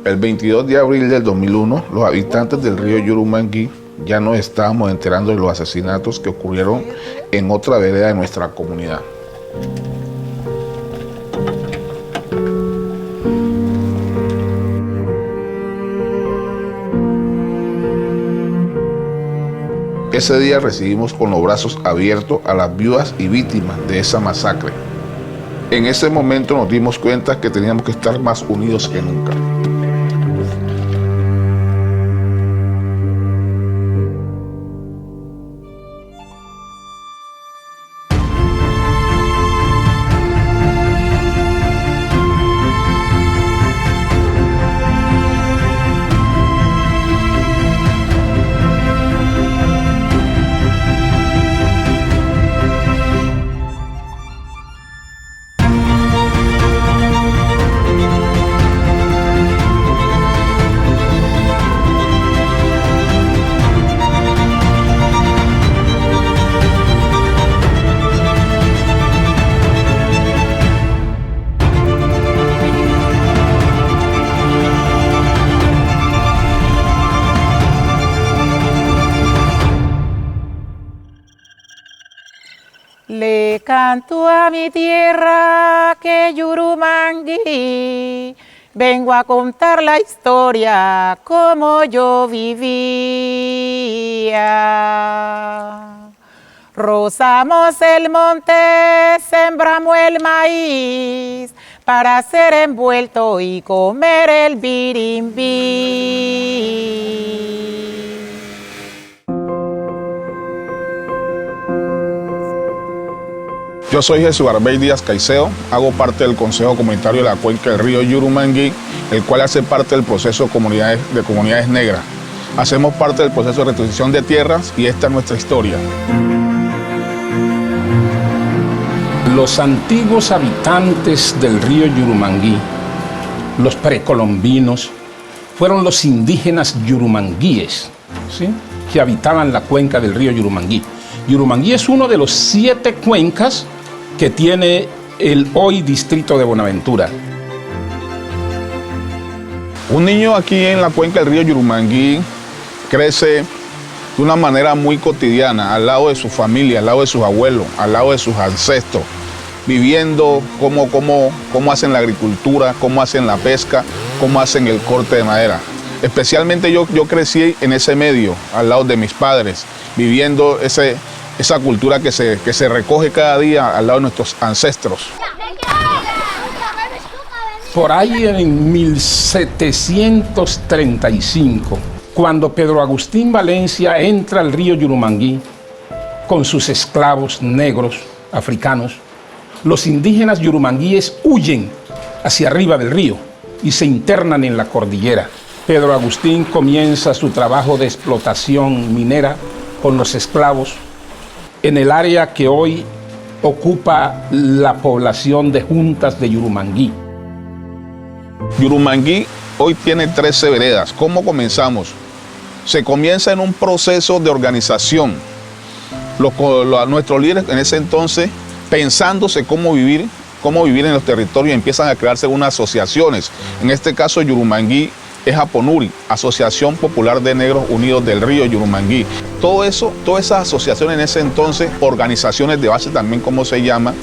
El 22 de abril del 2001, los habitantes del río Yurumangui ya nos estábamos enterando de los asesinatos que ocurrieron en otra vereda de nuestra comunidad. Ese día recibimos con los brazos abiertos a las viudas y víctimas de esa masacre. En ese momento nos dimos cuenta que teníamos que estar más unidos que nunca. Le canto a mi tierra que Yurumangui, vengo a contar la historia como yo vivía. Rozamos el monte, sembramos el maíz para ser envuelto y comer el birimbí. Yo soy Jesús Arbey Díaz Caicedo, hago parte del Consejo Comunitario de la Cuenca del Río Yurumangui, el cual hace parte del proceso de comunidades negras. Hacemos parte del proceso de restitución de tierras y esta es nuestra historia. Los antiguos habitantes del río Yurumangui, los precolombinos, fueron los indígenas yurumanguíes, ¿sí?, que habitaban la cuenca del río Yurumangui. Yurumangui es uno de los 7 cuencas que tiene el hoy distrito de Buenaventura. Un niño aquí en la cuenca del río Yurumangui crece de una manera muy cotidiana, al lado de su familia, al lado de sus abuelos, al lado de sus ancestros, viviendo cómo hacen la agricultura, cómo hacen la pesca, cómo hacen el corte de madera. Especialmente yo crecí en ese medio, al lado de mis padres, viviendo esa cultura que se recoge cada día al lado de nuestros ancestros. Por ahí en 1735, cuando Pedro Agustín Valencia entra al río Yurumangui con sus esclavos negros africanos, los indígenas yurumanguíes huyen hacia arriba del río y se internan en la cordillera. Pedro Agustín comienza su trabajo de explotación minera con los esclavos en el área que hoy ocupa la población de Juntas de Yurumangui. Yurumangui hoy tiene 13 veredas. ¿Cómo comenzamos? Se comienza en un proceso de organización. Nuestros líderes en ese entonces, pensándose cómo vivir en los territorios, empiezan a crearse unas asociaciones. En este caso, Yurumangui es Aponuri, Asociación Popular de Negros Unidos del Río Yurumangui. Todas esas asociaciones en ese entonces, organizaciones de base también como se llama,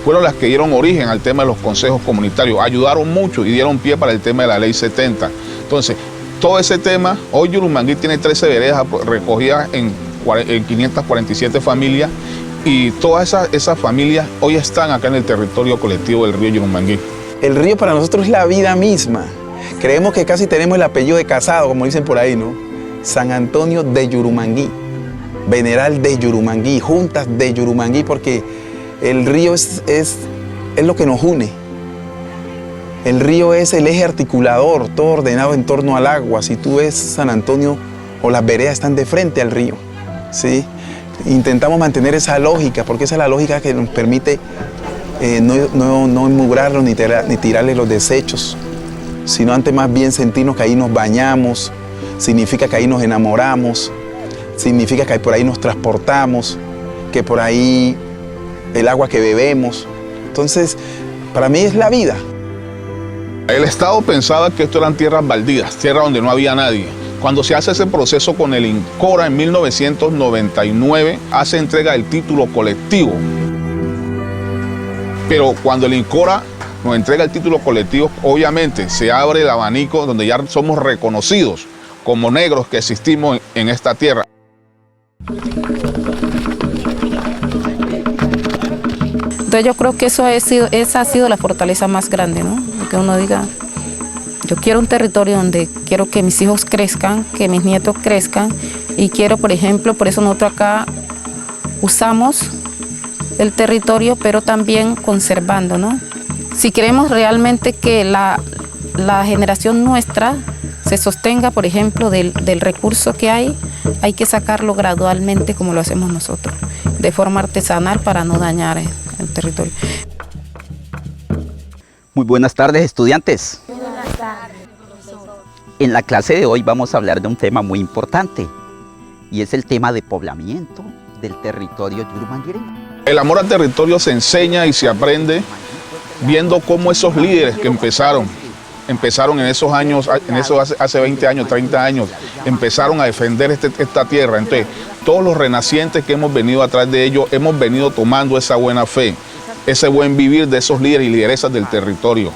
fueron las que dieron origen al tema de los consejos comunitarios, ayudaron mucho y dieron pie para el tema de la Ley 70. Entonces, todo ese tema, hoy Yurumangui tiene 13 veredas recogidas en 547 familias y todas esas familias hoy están acá en el territorio colectivo del río Yurumangui. El río para nosotros es la vida misma. Creemos que casi tenemos el apellido de Casado, como dicen por ahí, ¿no? San Antonio de Yurumangui, Veneral de Yurumangui, Juntas de Yurumangui, porque el río es lo que nos une. El río es el eje articulador, todo ordenado en torno al agua. Si tú ves San Antonio o las veredas están de frente al río, ¿sí? Intentamos mantener esa lógica, porque esa es la lógica que nos permite no emmugrarlos ni tirarle los desechos, sino antes más bien sentirnos que ahí nos bañamos, significa que ahí nos enamoramos, significa que por ahí nos transportamos que por ahí el agua que bebemos. Entonces, para mí es la vida. El Estado pensaba que esto eran tierras baldías, tierras donde no había nadie. Cuando se hace ese proceso con el INCORA en 1999, hace entrega del título colectivo. Pero cuando el INCORA nos entrega el título colectivo, obviamente se abre el abanico donde ya somos reconocidos como negros que existimos en esta tierra. Entonces yo creo que esa ha sido la fortaleza más grande, ¿no? Que uno diga, yo quiero un territorio donde quiero que mis hijos crezcan, que mis nietos crezcan, y quiero, por ejemplo, por eso nosotros acá usamos el territorio, pero también conservando, ¿no? Si queremos realmente que la generación nuestra se sostenga, por ejemplo, del recurso que hay que sacarlo gradualmente como lo hacemos nosotros, de forma artesanal para no dañar el territorio. Muy buenas tardes, estudiantes. Buenas tardes, profesor. En la clase de hoy vamos a hablar de un tema muy importante y es el tema de poblamiento del territorio yurumanguireño. El amor al territorio se enseña y se aprende viendo cómo esos líderes que empezaron en esos años, hace 20 años, 30 años, empezaron a defender esta tierra. Entonces, todos los renacientes que hemos venido atrás de ellos, hemos venido tomando esa buena fe, ese buen vivir de esos líderes y lideresas del territorio.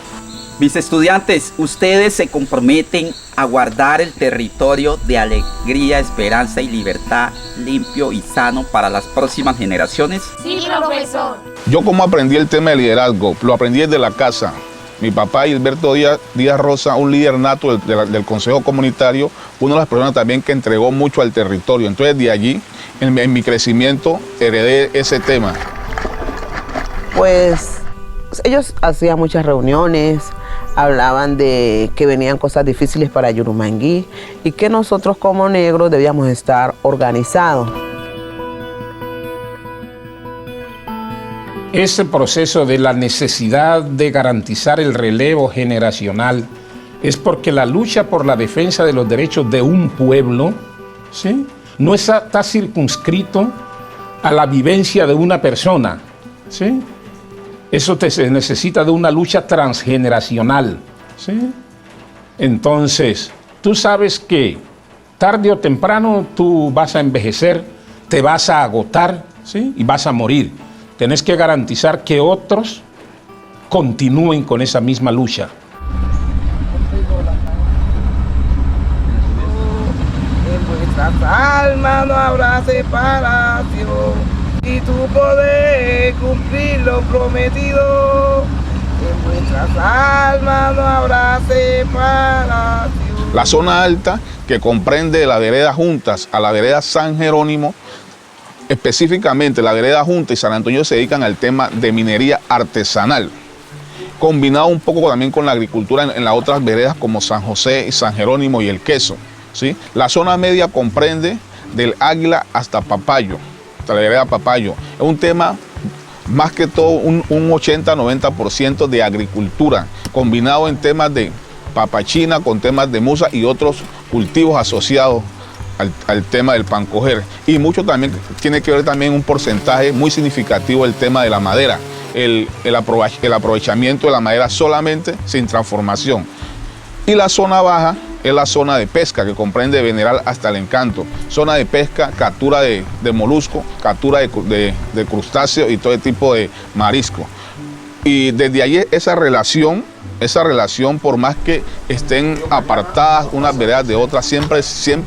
Mis estudiantes, ¿ustedes se comprometen a guardar el territorio de alegría, esperanza y libertad limpio y sano para las próximas generaciones? Sí, profesor. Yo como aprendí el tema de liderazgo, lo aprendí desde la casa. Mi papá, Gilberto Díaz Rosa, un líder nato del Consejo Comunitario, una de las personas también que entregó mucho al territorio. Entonces de allí, en mi crecimiento, heredé ese tema. Pues ellos hacían muchas reuniones, hablaban de que venían cosas difíciles para Yurumangui y que nosotros como negros debíamos estar organizados. Ese proceso de la necesidad de garantizar el relevo generacional es porque la lucha por la defensa de los derechos de un pueblo, ¿sí?, no está circunscrito a la vivencia de una persona, ¿sí? Eso se necesita de una lucha transgeneracional, ¿sí? Entonces, tú sabes que tarde o temprano tú vas a envejecer, te vas a agotar, ¿sí?, y vas a morir. Tenés que garantizar que otros continúen con esa misma lucha. En vuestras almas no habrá separación y tú podrás cumplir lo prometido. En vuestras almas no habrá separación. La zona alta, que comprende la vereda Juntas a la vereda San Jerónimo, específicamente la vereda Junta y San Antonio se dedican al tema de minería artesanal, combinado un poco también con la agricultura en las otras veredas como San José y San Jerónimo y El Queso, ¿sí? La zona media comprende del Águila hasta Papayo, hasta la vereda Papayo. Es un tema más que todo un 80-90% de agricultura, combinado en temas de papachina con temas de musa y otros cultivos asociados al tema del pancoger. Y mucho también tiene que ver también un porcentaje muy significativo el tema de la madera, el aprovechamiento de la madera solamente sin transformación. Y la zona baja es la zona de pesca que comprende Veneral hasta El Encanto, zona de pesca, captura de molusco, captura de crustáceos y todo tipo de marisco. Y desde ahí esa relación, por más que estén apartadas unas veredas de otras, siempre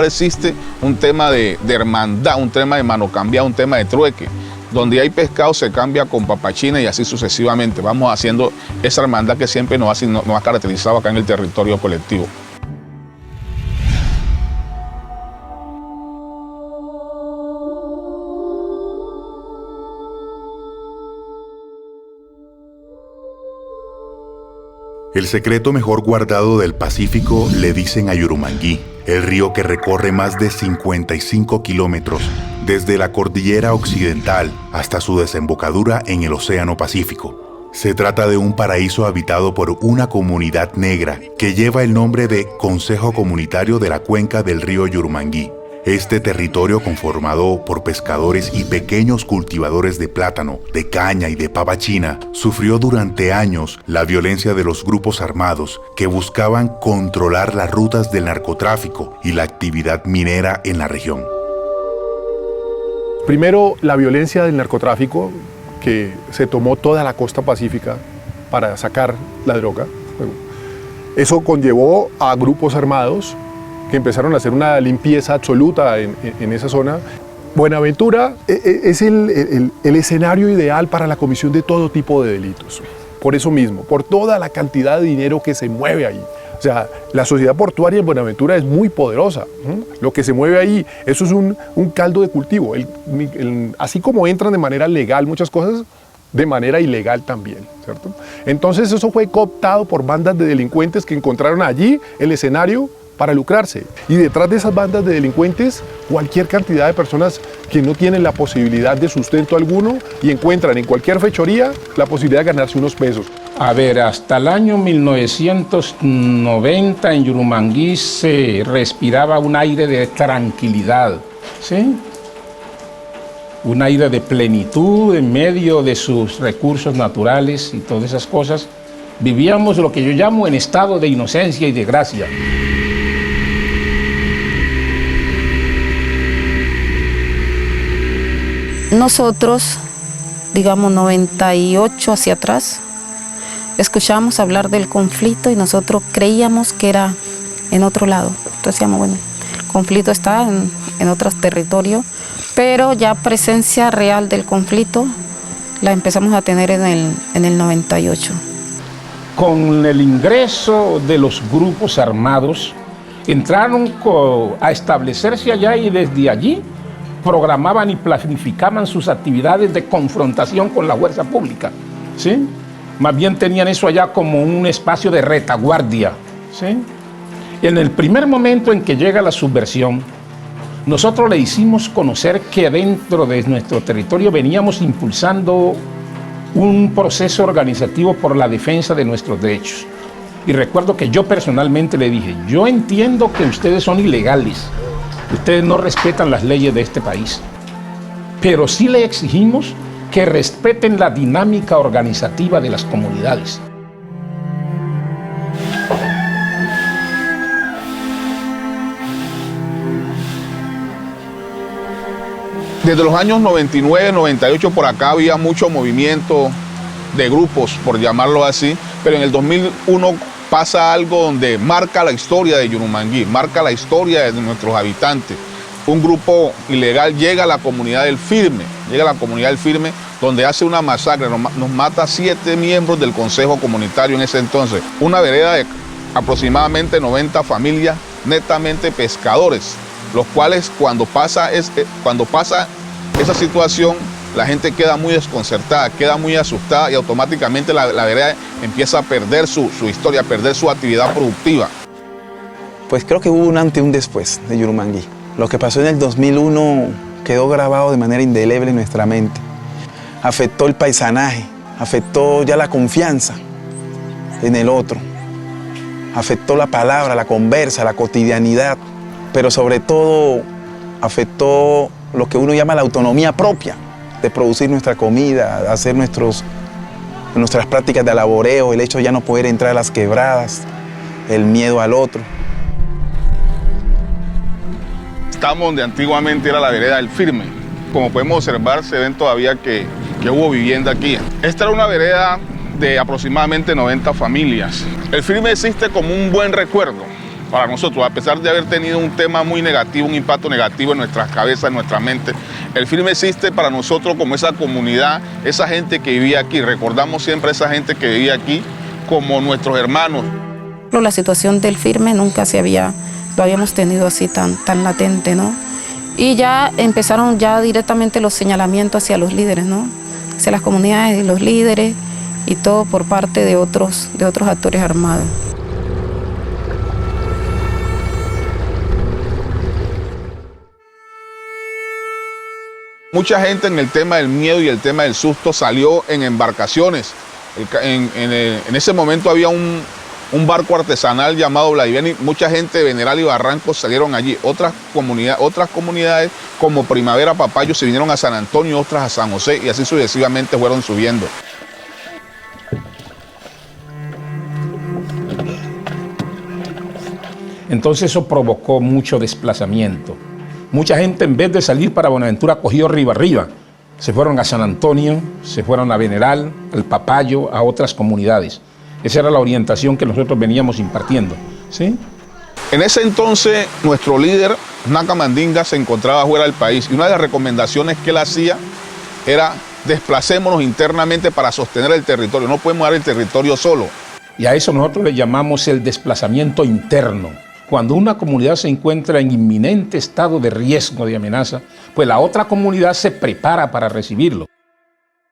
existe un tema de hermandad, un tema de mano cambiada, un tema de trueque. Donde hay pescado se cambia con papachina y así sucesivamente. Vamos haciendo esa hermandad que siempre nos ha caracterizado acá en el territorio colectivo. El secreto mejor guardado del Pacífico le dicen a Yurumangui, el río que recorre más de 55 kilómetros desde la cordillera occidental hasta su desembocadura en el Océano Pacífico. Se trata de un paraíso habitado por una comunidad negra que lleva el nombre de Consejo Comunitario de la Cuenca del Río Yurumangui. Este territorio, conformado por pescadores y pequeños cultivadores de plátano, de caña y de papa china, sufrió durante años la violencia de los grupos armados que buscaban controlar las rutas del narcotráfico y la actividad minera en la región. Primero, la violencia del narcotráfico, que se tomó toda la costa pacífica para sacar la droga. Eso conllevó a grupos armados que empezaron a hacer una limpieza absoluta en esa zona. Buenaventura es el escenario ideal para la comisión de todo tipo de delitos. Por eso mismo, por toda la cantidad de dinero que se mueve ahí. O sea, la sociedad portuaria en Buenaventura es muy poderosa. Lo que se mueve ahí, eso es un caldo de cultivo. Así como entran de manera legal muchas cosas, de manera ilegal también, ¿cierto? Entonces eso fue cooptado por bandas de delincuentes que encontraron allí el escenario para lucrarse. Y detrás de esas bandas de delincuentes, cualquier cantidad de personas que no tienen la posibilidad de sustento alguno y encuentran en cualquier fechoría la posibilidad de ganarse unos pesos. A ver, hasta el año 1990 en Yurumangui se respiraba un aire de tranquilidad, ¿sí? Un aire de plenitud en medio de sus recursos naturales y todas esas cosas. Vivíamos lo que yo llamo en estado de inocencia y de gracia. Nosotros, digamos 98 hacia atrás, escuchábamos hablar del conflicto y nosotros creíamos que era en otro lado. Entonces decíamos, bueno, el conflicto está en otros territorios, pero ya presencia real del conflicto la empezamos a tener en el 98. Con el ingreso de los grupos armados, entraron a establecerse allá y desde allí programaban y planificaban sus actividades de confrontación con la fuerza pública, ¿sí? Más bien tenían eso allá como un espacio de retaguardia, ¿sí? En el primer momento en que llega la subversión, nosotros le hicimos conocer que dentro de nuestro territorio veníamos impulsando un proceso organizativo por la defensa de nuestros derechos. Y recuerdo que yo personalmente le dije, yo entiendo que ustedes son ilegales, ustedes no respetan las leyes de este país, pero sí le exigimos que respeten la dinámica organizativa de las comunidades. Desde los años 99, 98 por acá había mucho movimiento de grupos, por llamarlo así, pero en el 2001 pasa algo donde marca la historia de Yurumangui, marca la historia de nuestros habitantes. Un grupo ilegal llega a la comunidad del Firme, donde hace una masacre, nos mata 7 miembros del Consejo Comunitario en ese entonces. Una vereda de aproximadamente 90 familias netamente pescadores, los cuales cuando pasa esa situación, la gente queda muy desconcertada, queda muy asustada y automáticamente la vereda empieza a perder su historia, a perder su actividad productiva. Pues creo que hubo un antes y un después de Yurumangui. Lo que pasó en el 2001 quedó grabado de manera indeleble en nuestra mente. Afectó el paisanaje, afectó ya la confianza en el otro, afectó la palabra, la conversa, la cotidianidad, pero sobre todo afectó lo que uno llama la autonomía propia de producir nuestra comida, hacer nuestras prácticas de laboreo, el hecho de ya no poder entrar a las quebradas, el miedo al otro. Estamos donde antiguamente era la vereda del Firme. Como podemos observar, se ven todavía que hubo vivienda aquí. Esta era una vereda de aproximadamente 90 familias. El Firme existe como un buen recuerdo para nosotros, a pesar de haber tenido un tema muy negativo, un impacto negativo en nuestras cabezas, en nuestra mente. El Firme existe para nosotros como esa comunidad, esa gente que vivía aquí. Recordamos siempre a esa gente que vivía aquí como nuestros hermanos. La situación del Firme nunca lo habíamos tenido así tan latente, ¿no? Y ya empezaron directamente los señalamientos hacia los líderes, ¿no? Hacia las comunidades y los líderes y todo por parte de otros actores armados. Mucha gente en el tema del miedo y el tema del susto salió en embarcaciones. En ese momento había un un barco artesanal llamado Vladiveni. Mucha gente de Veneral y Barranco salieron allí. Otras comunidades como Primavera, Papayo se vinieron a San Antonio, otras a San José y así sucesivamente fueron subiendo. Entonces eso provocó mucho desplazamiento. Mucha gente, en vez de salir para Buenaventura, cogió arriba. Se fueron a San Antonio, se fueron a Veneral, al Papayo, a otras comunidades. Esa era la orientación que nosotros veníamos impartiendo, ¿sí? En ese entonces, nuestro líder, Naca Mandinga, se encontraba fuera del país y una de las recomendaciones que él hacía era desplacémonos internamente para sostener el territorio. No podemos dar el territorio solo. Y a eso nosotros le llamamos el desplazamiento interno. Cuando una comunidad se encuentra en inminente estado de riesgo, de amenaza, pues la otra comunidad se prepara para recibirlo.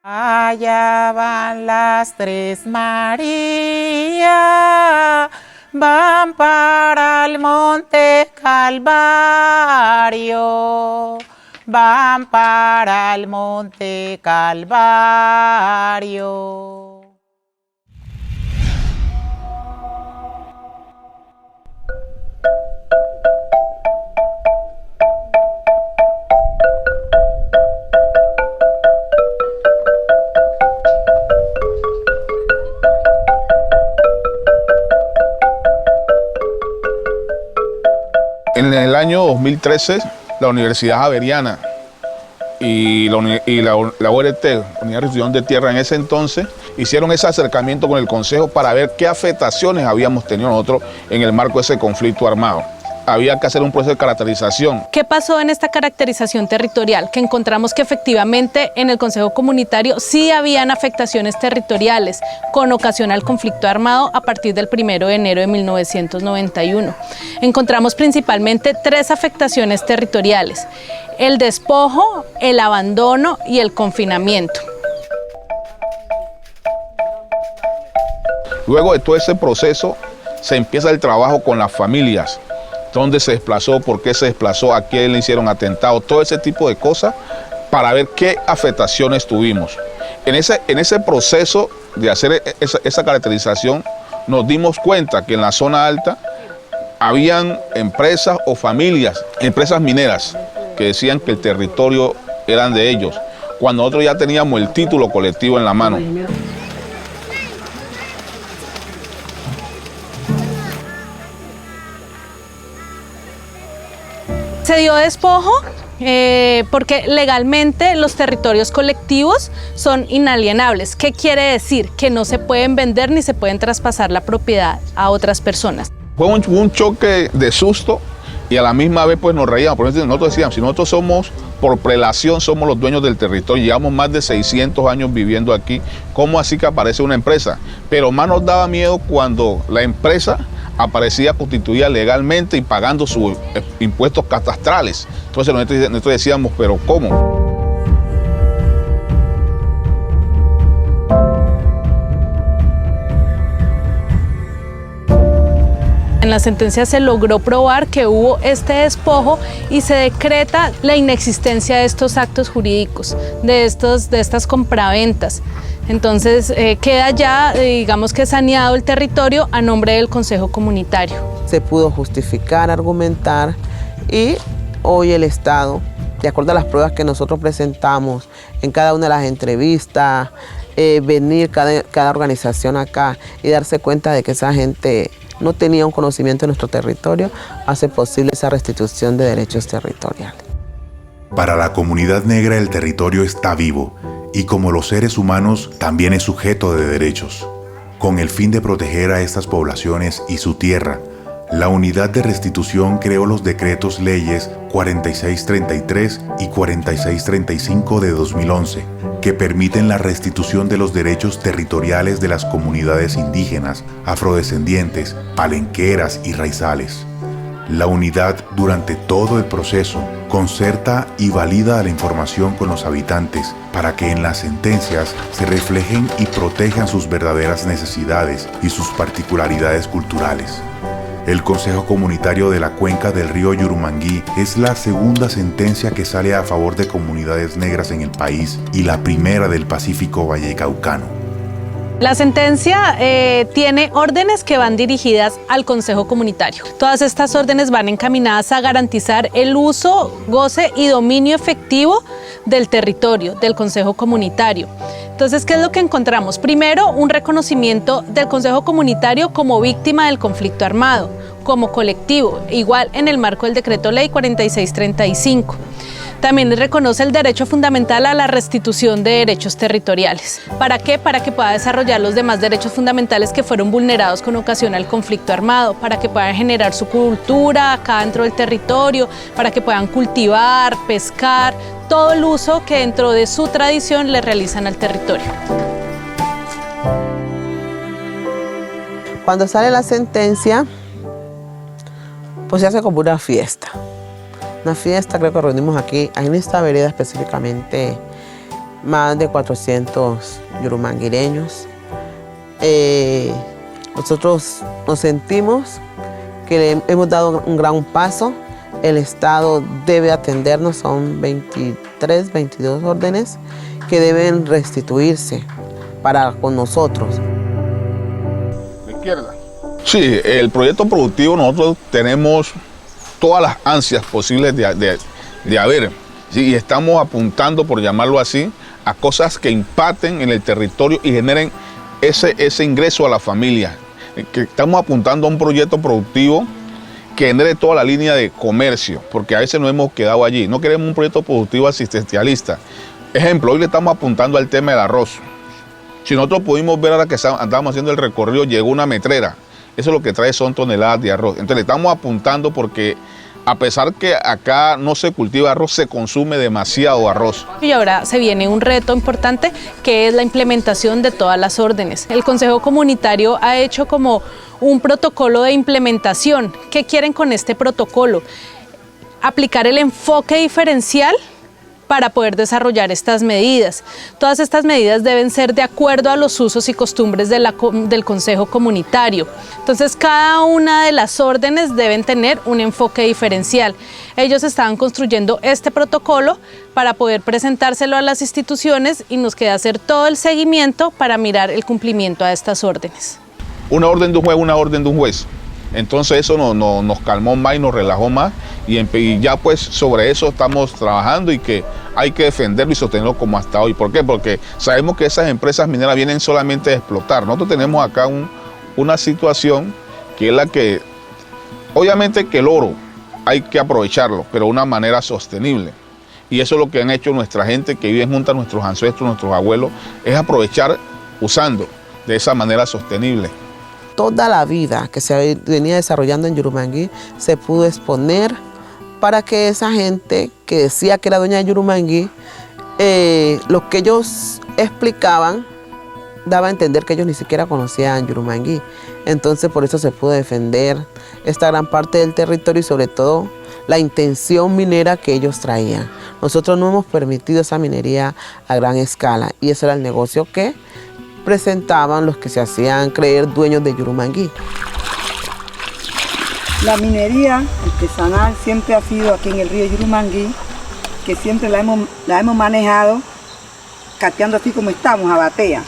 Allá van las Tres Marías, van para el Monte Calvario, van para el Monte Calvario. En el año 2013, la Universidad Javeriana y la URT, Unidad de Restitución de Tierra en ese entonces, hicieron ese acercamiento con el Consejo para ver qué afectaciones habíamos tenido nosotros en el marco de ese conflicto armado. Había que hacer un proceso de caracterización. ¿Qué pasó en esta caracterización territorial? Que encontramos que efectivamente en el Consejo Comunitario sí habían afectaciones territoriales con ocasión al conflicto armado a partir del 1 de enero de 1991. Encontramos principalmente 3 afectaciones territoriales: el despojo, el abandono y el confinamiento. Luego de todo ese proceso se empieza el trabajo con las familias. ¿Dónde se desplazó? ¿Por qué se desplazó? ¿A quién le hicieron atentado? Todo ese tipo de cosas para ver qué afectaciones tuvimos. En ese proceso de hacer esa caracterización nos dimos cuenta que en la zona alta habían empresas o familias, empresas mineras, que decían que el territorio eran de ellos, cuando nosotros ya teníamos el título colectivo en la mano. Se dio despojo porque legalmente los territorios colectivos son inalienables. ¿Qué quiere decir? Que no se pueden vender ni se pueden traspasar la propiedad a otras personas. Fue un choque de susto y a la misma vez pues nos reíamos. Por eso nosotros decíamos, si nosotros somos, por prelación, somos los dueños del territorio, llevamos más de 600 años viviendo aquí, ¿cómo así que aparece una empresa? Pero más nos daba miedo cuando la empresa aparecía constituida legalmente y pagando sus impuestos catastrales. Entonces nosotros decíamos, ¿pero cómo? En la sentencia se logró probar que hubo este despojo y se decreta la inexistencia de estos actos jurídicos, de estas compraventas. Entonces queda ya, digamos que saneado el territorio a nombre del Consejo Comunitario. Se pudo justificar, argumentar y hoy el Estado, de acuerdo a las pruebas que nosotros presentamos en cada una de las entrevistas, venir cada organización acá y darse cuenta de que esa gente no tenía un conocimiento de nuestro territorio, hace posible esa restitución de derechos territoriales. Para la comunidad negra el territorio está vivo y como los seres humanos también es sujeto de derechos. Con el fin de proteger a estas poblaciones y su tierra, la Unidad de Restitución creó los decretos leyes 4633 y 4635 de 2011, que permiten la restitución de los derechos territoriales de las comunidades indígenas, afrodescendientes, palenqueras y raizales. La unidad, durante todo el proceso, concerta y valida la información con los habitantes para que en las sentencias se reflejen y protejan sus verdaderas necesidades y sus particularidades culturales. El Consejo Comunitario de la Cuenca del Río Yurumangui es la segunda sentencia que sale a favor de comunidades negras en el país y la primera del Pacífico vallecaucano. La sentencia tiene órdenes que van dirigidas al Consejo Comunitario. Todas estas órdenes van encaminadas a garantizar el uso, goce y dominio efectivo del territorio, del Consejo Comunitario. Entonces, ¿qué es lo que encontramos? Primero, un reconocimiento del Consejo Comunitario como víctima del conflicto armado, como colectivo, igual en el marco del Decreto Ley 4635. También reconoce el derecho fundamental a la restitución de derechos territoriales. ¿Para qué? Para que pueda desarrollar los demás derechos fundamentales que fueron vulnerados con ocasión al conflicto armado, para que puedan generar su cultura acá dentro del territorio, para que puedan cultivar, pescar, todo el uso que dentro de su tradición le realizan al territorio. Cuando sale la sentencia, pues se hace como una fiesta. Una fiesta, creo que reunimos aquí, en esta vereda específicamente, más de 400 yurumanguireños. Nosotros nos sentimos que le hemos dado un gran paso. El Estado debe atendernos, son 23, 22 órdenes que deben restituirse con nosotros. ¿De izquierda? Sí, el proyecto productivo nosotros tenemos todas las ansias posibles de haber, ¿sí? Y estamos apuntando, por llamarlo así, a cosas que impacten en el territorio y generen ese ingreso a la familia. Que estamos apuntando a un proyecto productivo que genere toda la línea de comercio, porque a veces nos hemos quedado allí. No queremos un proyecto productivo asistencialista. Ejemplo, hoy le estamos apuntando al tema del arroz. Si nosotros pudimos ver ahora que andábamos haciendo el recorrido, llegó una metrera. Eso lo que trae son toneladas de arroz. Entonces le estamos apuntando porque a pesar que acá no se cultiva arroz, se consume demasiado arroz. Y ahora se viene un reto importante que es la implementación de todas las órdenes. El Consejo Comunitario ha hecho como un protocolo de implementación. ¿Qué quieren con este protocolo? Aplicar el enfoque diferencial para poder desarrollar estas medidas. Todas estas medidas deben ser de acuerdo a los usos y costumbres del Consejo Comunitario. Entonces, cada una de las órdenes deben tener un enfoque diferencial. Ellos estaban construyendo este protocolo para poder presentárselo a las instituciones y nos queda hacer todo el seguimiento para mirar el cumplimiento a estas órdenes. Una orden de un juez, una orden de un juez. Entonces eso nos calmó más y nos relajó más y ya pues sobre eso estamos trabajando y que hay que defenderlo y sostenerlo como hasta hoy. ¿Por qué? Porque sabemos que esas empresas mineras vienen solamente a explotar. Nosotros tenemos acá una situación que es la que, obviamente que el oro hay que aprovecharlo, pero de una manera sostenible. Y eso es lo que han hecho nuestra gente que vive junto a nuestros ancestros, nuestros abuelos, es aprovechar usando de esa manera sostenible. Toda la vida que se venía desarrollando en Yurumangui se pudo exponer para que esa gente que decía que era dueña de Yurumangui, lo que ellos explicaban daba a entender que ellos ni siquiera conocían Yurumangui. Entonces por eso se pudo defender esta gran parte del territorio y sobre todo la intención minera que ellos traían. Nosotros no hemos permitido esa minería a gran escala y ese era el negocio que presentaban los que se hacían creer dueños de Yurumangui. La minería artesanal siempre ha sido aquí en el río Yurumangui, que siempre la hemos manejado cateando así como estamos, a batea.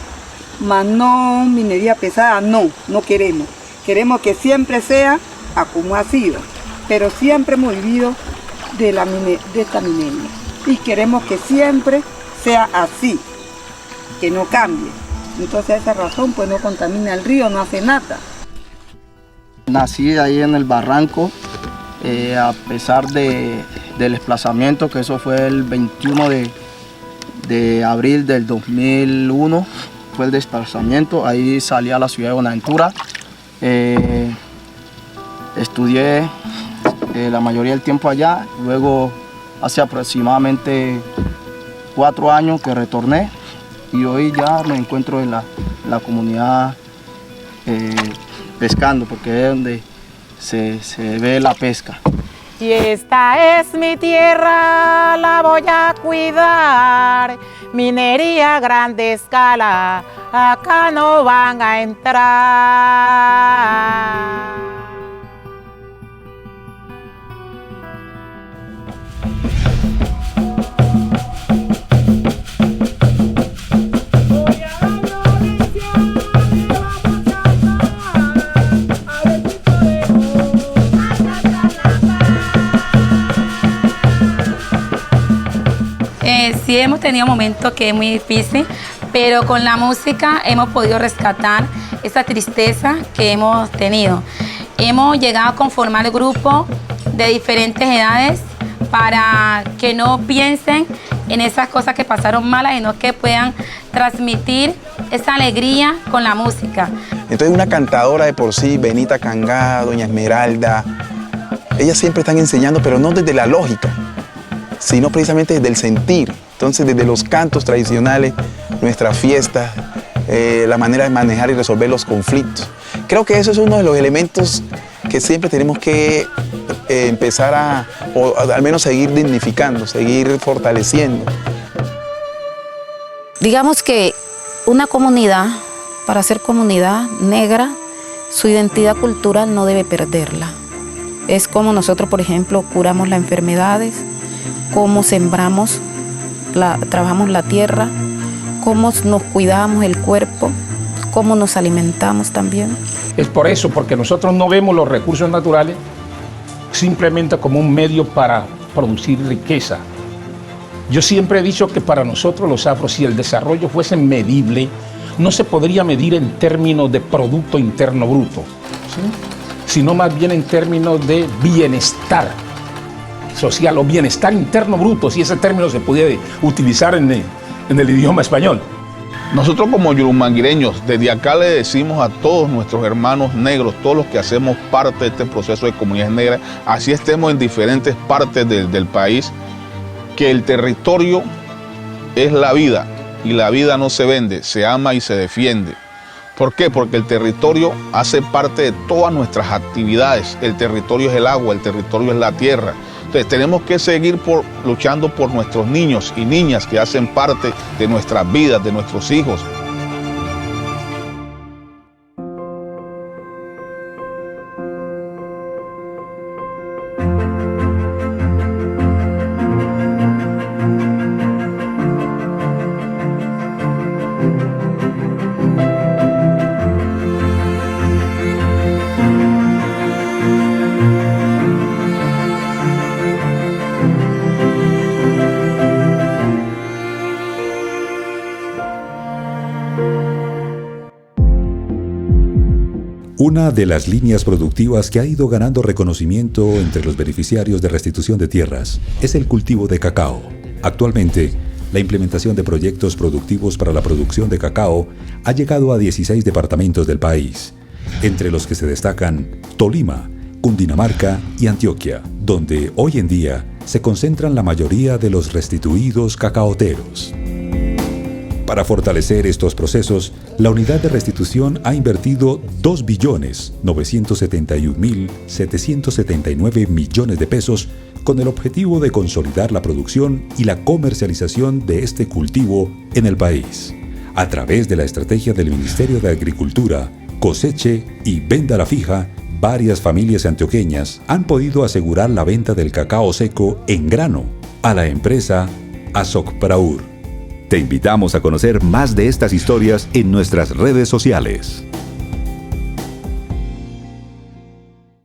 Mas no minería pesada, no queremos. Queremos que siempre sea a como ha sido, pero siempre hemos vivido de esta minería. Y queremos que siempre sea así, que no cambie. Entonces, esa razón, pues no contamina el río, no hace nada. Nací ahí en el barranco, a pesar del desplazamiento, que eso fue el 21 de abril del 2001, fue el desplazamiento. Ahí salí a la ciudad de Buenaventura. Estudié la mayoría del tiempo allá, luego hace aproximadamente 4 años que retorné. Y hoy ya me encuentro en la comunidad pescando, porque es donde se ve la pesca. Y esta es mi tierra, la voy a cuidar. Minería a grande escala, acá no van a entrar. Sí hemos tenido momentos que es muy difícil, pero con la música hemos podido rescatar esa tristeza que hemos tenido. Hemos llegado a conformar el grupo de diferentes edades para que no piensen en esas cosas que pasaron malas, sino que puedan transmitir esa alegría con la música. Entonces una cantadora de por sí, Benita Cangá, Doña Esmeralda, ellas siempre están enseñando, pero no desde la lógica, sino precisamente desde el sentir. Entonces desde los cantos tradicionales, nuestras fiestas, la manera de manejar y resolver los conflictos. Creo que eso es uno de los elementos que siempre tenemos que empezar o al menos seguir dignificando, seguir fortaleciendo. Digamos que una comunidad, para ser comunidad negra, su identidad cultural no debe perderla. Es como nosotros, por ejemplo, curamos las enfermedades, cómo sembramos, trabajamos la tierra, cómo nos cuidamos el cuerpo, cómo nos alimentamos también. Es por eso, porque nosotros no vemos los recursos naturales simplemente como un medio para producir riqueza. Yo siempre he dicho que para nosotros los afros, si el desarrollo fuese medible, no se podría medir en términos de Producto Interno Bruto, ¿sí?, sino más bien en términos de bienestar social o bienestar interno bruto, si ese término se pudiera utilizar en el idioma español. Nosotros como yurumanguireños, desde acá le decimos a todos nuestros hermanos negros, todos los que hacemos parte de este proceso de comunidad negra, así estemos en diferentes partes del país, que el territorio es la vida y la vida no se vende, se ama y se defiende. ¿Por qué? Porque el territorio hace parte de todas nuestras actividades. El territorio es el agua, el territorio es la tierra. Entonces tenemos que seguir luchando por nuestros niños y niñas que hacen parte de nuestras vidas, de nuestros hijos. Una de las líneas productivas que ha ido ganando reconocimiento entre los beneficiarios de restitución de tierras es el cultivo de cacao. Actualmente, la implementación de proyectos productivos para la producción de cacao ha llegado a 16 departamentos del país, entre los que se destacan Tolima, Cundinamarca y Antioquia, donde hoy en día se concentran la mayoría de los restituidos cacaoteros. Para fortalecer estos procesos, la unidad de restitución ha invertido 2.971.779 millones de pesos con el objetivo de consolidar la producción y la comercialización de este cultivo en el país. A través de la estrategia del Ministerio de Agricultura, Coseche y Venda a la Fija, varias familias antioqueñas han podido asegurar la venta del cacao seco en grano a la empresa Asocpraur. Te invitamos a conocer más de estas historias en nuestras redes sociales.